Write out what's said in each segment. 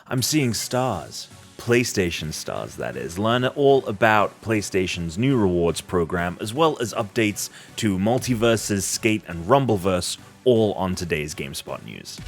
I'm seeing stars. PlayStation stars, that is. Learn all about PlayStation's new rewards program, as well as updates to Multiversus, Skate, and Rumbleverse, all on today's GameSpot news.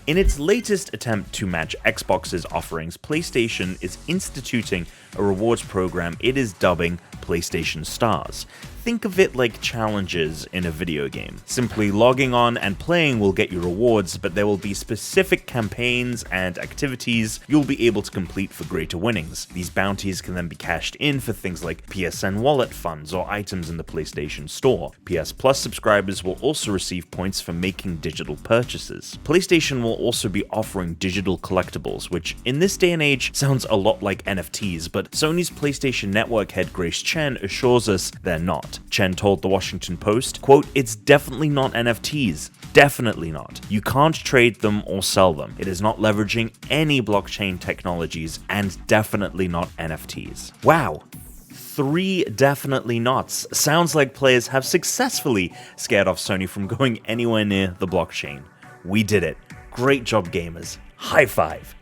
In its latest attempt to match Xbox's offerings, PlayStation is instituting a rewards program it is dubbing PlayStation Stars. Think of it like challenges in a video game. Simply logging on and playing will get you rewards, but there will be specific campaigns and activities you'll be able to complete for greater winnings. These bounties can then be cashed in for things like PSN wallet funds or items in the PlayStation Store. PS Plus subscribers will also receive points for making digital purchases. PlayStation will also be offering digital collectibles, which in this day and age sounds a lot like NFTs, but Sony's PlayStation Network head Grace Chen assures us they're not. Chen told the Washington Post, quote, "It's definitely not NFTs. Definitely not. You can't trade them or sell them. It is not leveraging any blockchain technologies and definitely not NFTs." Wow. 3 definitely nots. Sounds like players have successfully scared off Sony from going anywhere near the blockchain. We did it. Great job, gamers. High five.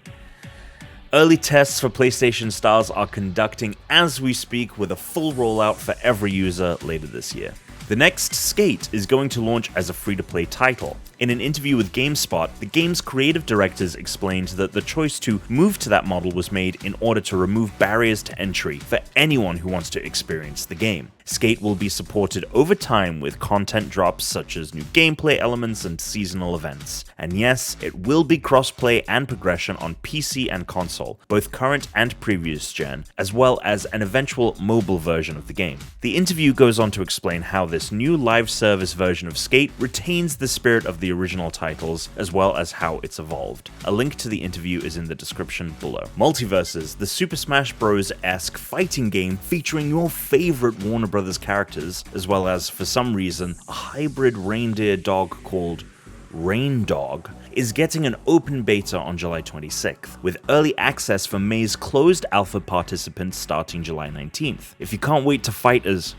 Early tests for PlayStation Stars are conducting as we speak, with a full rollout for every user later this year. The next Skate is going to launch as a free-to-play title. In an interview with GameSpot, the game's creative directors explained that the choice to move to that model was made in order to remove barriers to entry for anyone who wants to experience the game. Skate will be supported over time with content drops such as new gameplay elements and seasonal events. And yes, it will be crossplay and progression on PC and console, both current and previous gen, as well as an eventual mobile version of the game. The interview goes on to explain how this new live service version of Skate retains the spirit of the original titles, as well as how it's evolved. A link to the interview is in the description below. Multiversus, the Super Smash Bros.-esque fighting game featuring your favorite Warner Brothers characters, as well as, for some reason, a hybrid reindeer dog called Rain Dog, is getting an open beta on July 26th, with early access for May's closed alpha participants starting July 19th. If you can't wait to fight as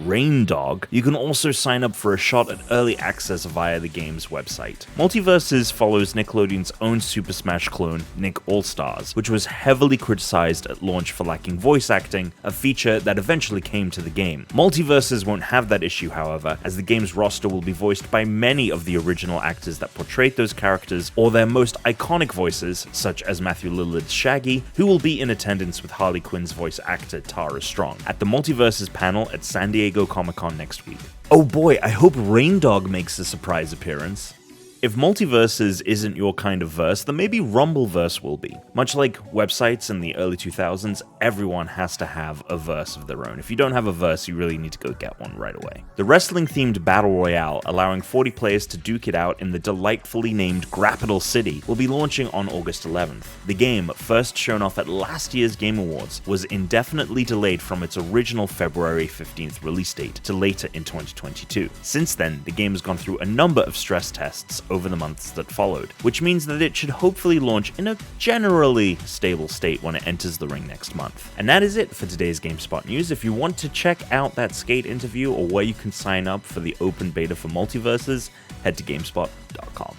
Rain Dog, you can also sign up for a shot at early access via the game's website. Multiversus follows Nickelodeon's own Super Smash clone, Nick All-Stars, which was heavily criticized at launch for lacking voice acting, a feature that eventually came to the game. Multiversus won't have that issue, however, as the game's roster will be voiced by many of the original actors that portrayed those characters, or their most iconic voices, such as Matthew Lillard's Shaggy, who will be in attendance with Harley Quinn's voice actor Tara Strong at the Multiversus panel at San Diego Comic-Con next week. Oh boy, I hope Rain Dog makes a surprise appearance. If Multiversus isn't your kind of verse, then maybe Rumbleverse will be. Much like websites in the early 2000s, everyone has to have a verse of their own. If you don't have a verse, you really need to go get one right away. The wrestling-themed Battle Royale, allowing 40 players to duke it out in the delightfully named Grappital City, will be launching on August 11th. The game, first shown off at last year's Game Awards, was indefinitely delayed from its original February 15th release date to later in 2022. Since then, the game has gone through a number of stress tests over the months that followed, which means that it should hopefully launch in a generally stable state when it enters the ring next month. And that is it for today's GameSpot news. If you want to check out that Skate interview or where you can sign up for the open beta for Multiversus, head to GameSpot.com.